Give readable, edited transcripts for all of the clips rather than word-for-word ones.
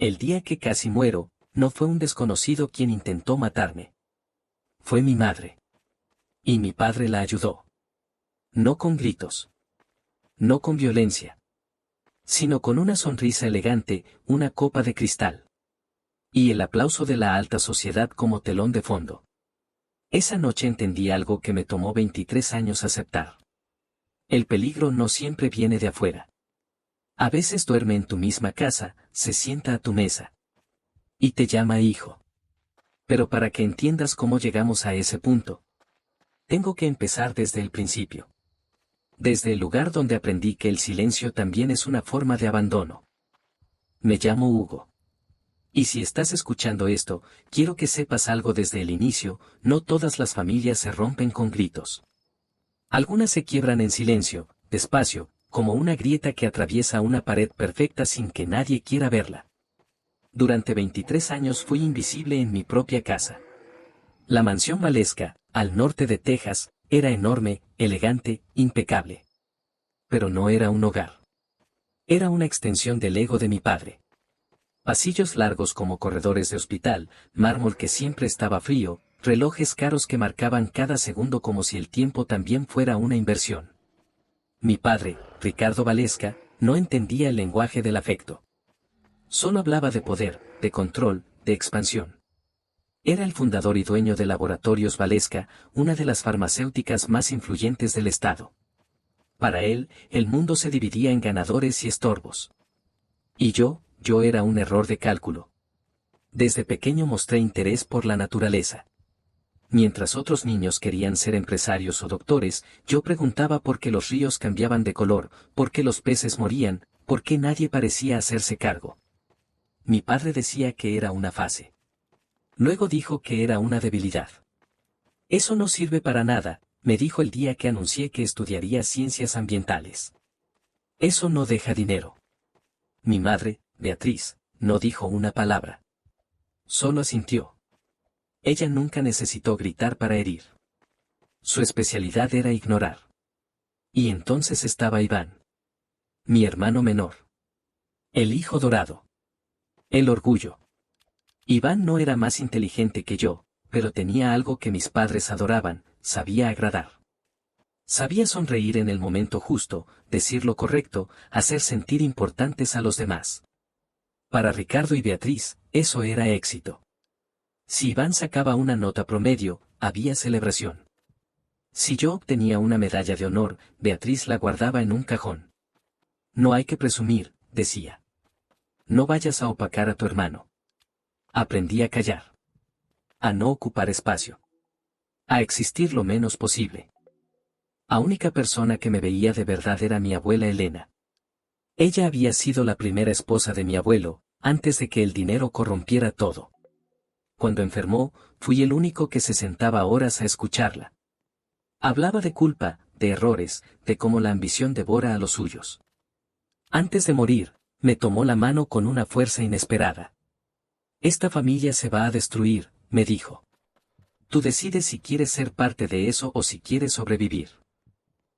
El día que casi muero, no fue un desconocido quien intentó matarme. Fue mi madre. Y mi padre la ayudó. No con gritos. No con violencia. Sino con una sonrisa elegante, una copa de cristal. Y el aplauso de la alta sociedad como telón de fondo. Esa noche entendí algo que me tomó 23 años aceptar. El peligro no siempre viene de afuera. A veces duerme en tu misma casa, se sienta a tu mesa. Y te llama hijo. Pero para que entiendas cómo llegamos a ese punto, tengo que empezar desde el principio. Desde el lugar donde aprendí que el silencio también es una forma de abandono. Me llamo Hugo. Y si estás escuchando esto, quiero que sepas algo desde el inicio, no todas las familias se rompen con gritos. Algunas se quiebran en silencio, despacio, como una grieta que atraviesa una pared perfecta sin que nadie quiera verla. Durante 23 años fui invisible en mi propia casa. La mansión Valesca, al norte de Texas, era enorme, elegante, impecable. Pero no era un hogar. Era una extensión del ego de mi padre. Pasillos largos como corredores de hospital, mármol que siempre estaba frío, relojes caros que marcaban cada segundo como si el tiempo también fuera una inversión. Mi padre, Ricardo Valesca, no entendía el lenguaje del afecto. Solo hablaba de poder, de control, de expansión. Era el fundador y dueño de Laboratorios Valesca, una de las farmacéuticas más influyentes del estado. Para él, el mundo se dividía en ganadores y estorbos. Y yo era un error de cálculo. Desde pequeño mostré interés por la naturaleza. Mientras otros niños querían ser empresarios o doctores, yo preguntaba por qué los ríos cambiaban de color, por qué los peces morían, por qué nadie parecía hacerse cargo. Mi padre decía que era una fase. Luego dijo que era una debilidad. Eso no sirve para nada, me dijo el día que anuncié que estudiaría ciencias ambientales. Eso no deja dinero. Mi madre, Beatriz, no dijo una palabra. Solo asintió. Ella nunca necesitó gritar para herir. Su especialidad era ignorar. Y entonces estaba Iván. Mi hermano menor. El hijo dorado. El orgullo. Iván no era más inteligente que yo, pero tenía algo que mis padres adoraban, sabía agradar. Sabía sonreír en el momento justo, decir lo correcto, hacer sentir importantes a los demás. Para Ricardo y Beatriz, eso era éxito. Si Iván sacaba una nota promedio, había celebración. Si yo obtenía una medalla de honor, Beatriz la guardaba en un cajón. No hay que presumir, decía. No vayas a opacar a tu hermano. Aprendí a callar. A no ocupar espacio. A existir lo menos posible. La única persona que me veía de verdad era mi abuela Elena. Ella había sido la primera esposa de mi abuelo, antes de que el dinero corrompiera todo. Cuando enfermó, fui el único que se sentaba horas a escucharla. Hablaba de culpa, de errores, de cómo la ambición devora a los suyos. Antes de morir, me tomó la mano con una fuerza inesperada. Esta familia se va a destruir, me dijo. Tú decides si quieres ser parte de eso o si quieres sobrevivir.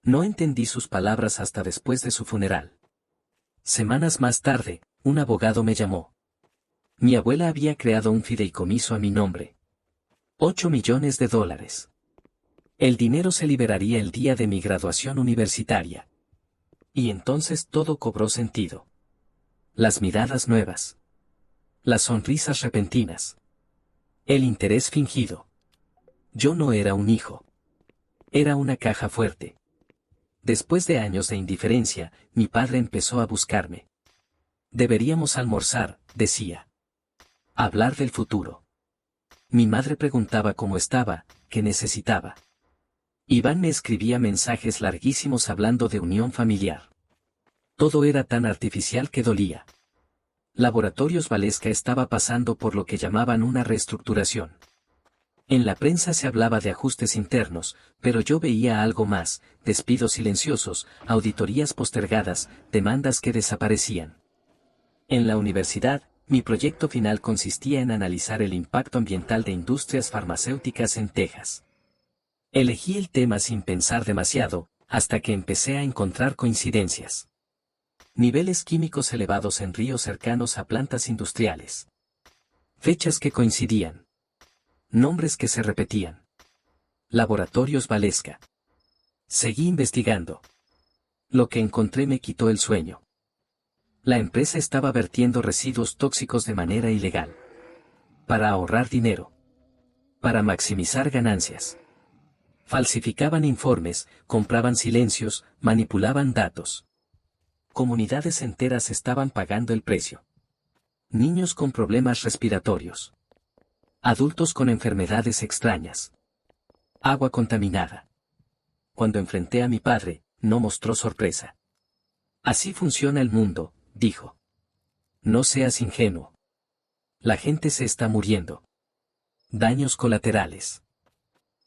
No entendí sus palabras hasta después de su funeral. Semanas más tarde, un abogado me llamó. Mi abuela había creado un fideicomiso a mi nombre. $8 millones. El dinero se liberaría el día de mi graduación universitaria. Y entonces todo cobró sentido. Las miradas nuevas. Las sonrisas repentinas. El interés fingido. Yo no era un hijo. Era una caja fuerte. Después de años de indiferencia, mi padre empezó a buscarme. Deberíamos almorzar, decía. Hablar del futuro. Mi madre preguntaba cómo estaba, qué necesitaba. Iván me escribía mensajes larguísimos hablando de unión familiar. Todo era tan artificial que dolía. Laboratorios Valesca estaba pasando por lo que llamaban una reestructuración. En la prensa se hablaba de ajustes internos, pero yo veía algo más, despidos silenciosos, auditorías postergadas, demandas que desaparecían. En la universidad, mi proyecto final consistía en analizar el impacto ambiental de industrias farmacéuticas en Texas. Elegí el tema sin pensar demasiado, hasta que empecé a encontrar coincidencias. Niveles químicos elevados en ríos cercanos a plantas industriales. Fechas que coincidían. Nombres que se repetían. Laboratorios Valesca. Seguí investigando. Lo que encontré me quitó el sueño. La empresa estaba vertiendo residuos tóxicos de manera ilegal. Para ahorrar dinero. Para maximizar ganancias. Falsificaban informes, compraban silencios, manipulaban datos. Comunidades enteras estaban pagando el precio. Niños con problemas respiratorios. Adultos con enfermedades extrañas. Agua contaminada. Cuando enfrenté a mi padre, no mostró sorpresa. Así funciona el mundo, dijo. No seas ingenuo. La gente se está muriendo. Daños colaterales.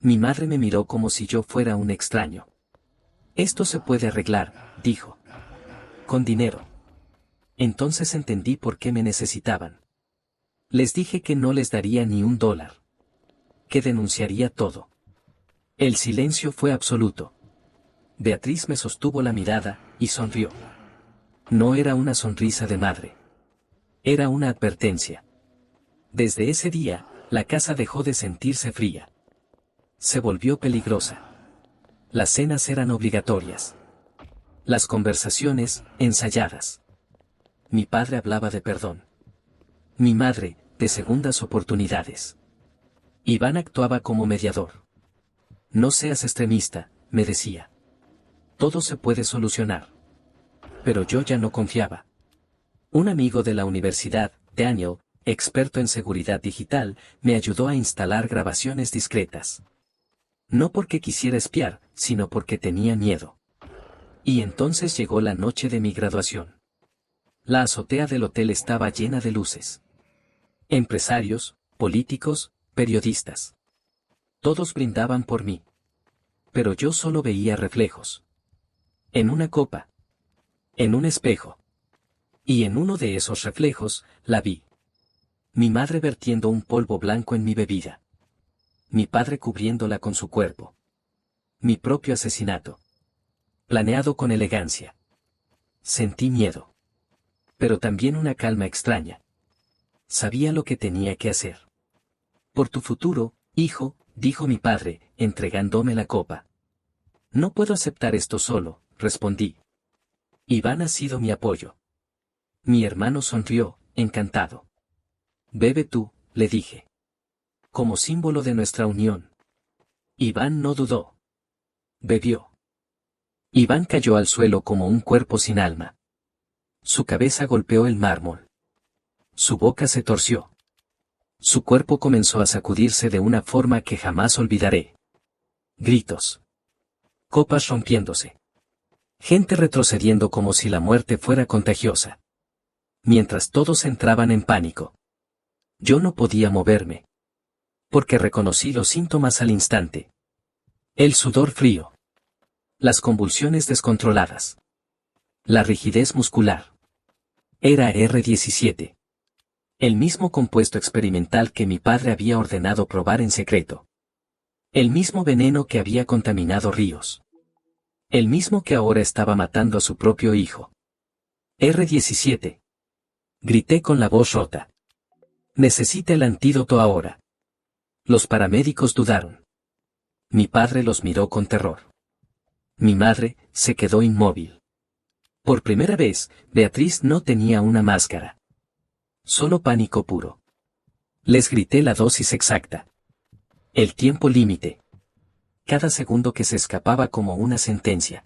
Mi madre me miró como si yo fuera un extraño. Esto se puede arreglar, dijo. Con dinero. Entonces entendí por qué me necesitaban. Les dije que no les daría ni $1. Que denunciaría todo. El silencio fue absoluto. Beatriz me sostuvo la mirada, y sonrió. No era una sonrisa de madre. Era una advertencia. Desde ese día, la casa dejó de sentirse fría. Se volvió peligrosa. Las cenas eran obligatorias. Las conversaciones, ensayadas. Mi padre hablaba de perdón. Mi madre, de segundas oportunidades. Iván actuaba como mediador. No seas extremista, me decía. Todo se puede solucionar. Pero yo ya no confiaba. Un amigo de la universidad, Daniel, experto en seguridad digital, me ayudó a instalar grabaciones discretas. No porque quisiera espiar, sino porque tenía miedo. Y entonces llegó la noche de mi graduación. La azotea del hotel estaba llena de luces. Empresarios, políticos, periodistas. Todos brindaban por mí. Pero yo solo veía reflejos. En una copa. En un espejo. Y en uno de esos reflejos, la vi. Mi madre vertiendo un polvo blanco en mi bebida. Mi padre cubriéndola con su cuerpo. Mi propio asesinato. Planeado con elegancia. Sentí miedo. Pero también una calma extraña. Sabía lo que tenía que hacer. Por tu futuro, hijo, dijo mi padre, entregándome la copa. No puedo aceptar esto solo, respondí. Iván ha sido mi apoyo. Mi hermano sonrió, encantado. Bebe tú, le dije. Como símbolo de nuestra unión. Iván no dudó. Bebió. Iván cayó al suelo como un cuerpo sin alma. Su cabeza golpeó el mármol. Su boca se torció. Su cuerpo comenzó a sacudirse de una forma que jamás olvidaré. Gritos. Copas rompiéndose. Gente retrocediendo como si la muerte fuera contagiosa. Mientras todos entraban en pánico. Yo no podía moverme. Porque reconocí los síntomas al instante. El sudor frío. Las convulsiones descontroladas. La rigidez muscular. Era R17. El mismo compuesto experimental que mi padre había ordenado probar en secreto. El mismo veneno que había contaminado ríos. El mismo que ahora estaba matando a su propio hijo. R17. Grité con la voz rota. Necesita el antídoto ahora. Los paramédicos dudaron. Mi padre los miró con terror. Mi madre se quedó inmóvil. Por primera vez, Beatriz no tenía una máscara. Solo pánico puro. Les grité la dosis exacta. El tiempo límite. Cada segundo que se escapaba como una sentencia.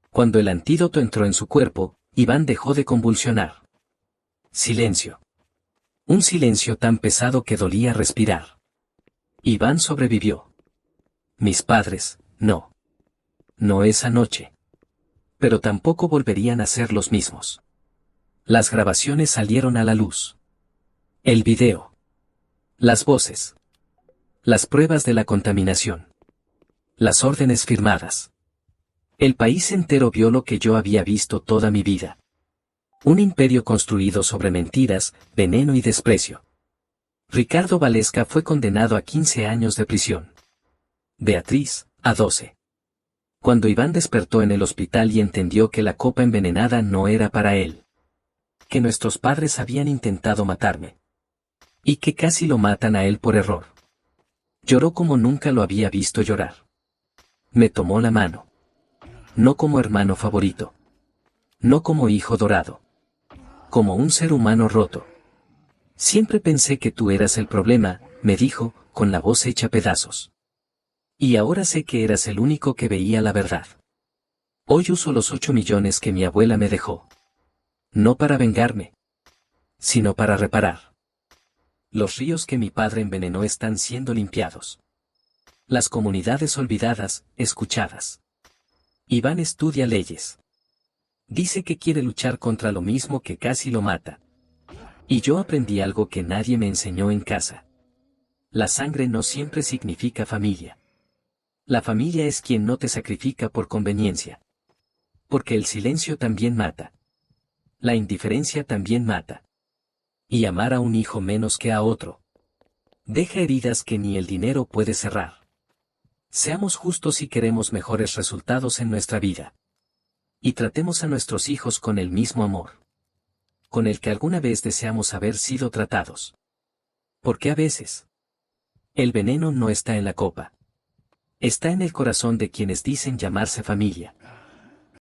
Cuando el antídoto entró en su cuerpo, Iván dejó de convulsionar. Silencio. Un silencio tan pesado que dolía respirar. Iván sobrevivió. Mis padres, no. No esa noche. Pero tampoco volverían a ser los mismos. Las grabaciones salieron a la luz. El video. Las voces. Las pruebas de la contaminación. Las órdenes firmadas. El país entero vio lo que yo había visto toda mi vida. Un imperio construido sobre mentiras, veneno y desprecio. Ricardo Valesca fue condenado a 15 años de prisión. Beatriz, a 12. Cuando Iván despertó en el hospital y entendió que la copa envenenada no era para él. Que nuestros padres habían intentado matarme. Y que casi lo matan a él por error. Lloró como nunca lo había visto llorar. Me tomó la mano. No como hermano favorito. No como hijo dorado. Como un ser humano roto. Siempre pensé que tú eras el problema, me dijo, con la voz hecha pedazos. Y ahora sé que eras el único que veía la verdad. Hoy uso los 8 millones que mi abuela me dejó. No para vengarme, sino para reparar. Los ríos que mi padre envenenó están siendo limpiados. Las comunidades olvidadas, escuchadas. Iván estudia leyes. Dice que quiere luchar contra lo mismo que casi lo mata. Y yo aprendí algo que nadie me enseñó en casa. La sangre no siempre significa familia. La familia es quien no te sacrifica por conveniencia. Porque el silencio también mata. La indiferencia también mata. Y amar a un hijo menos que a otro. Deja heridas que ni el dinero puede cerrar. Seamos justos si queremos mejores resultados en nuestra vida. Y tratemos a nuestros hijos con el mismo amor. Con el que alguna vez deseamos haber sido tratados. Porque a veces, el veneno no está en la copa. Está en el corazón de quienes dicen llamarse familia.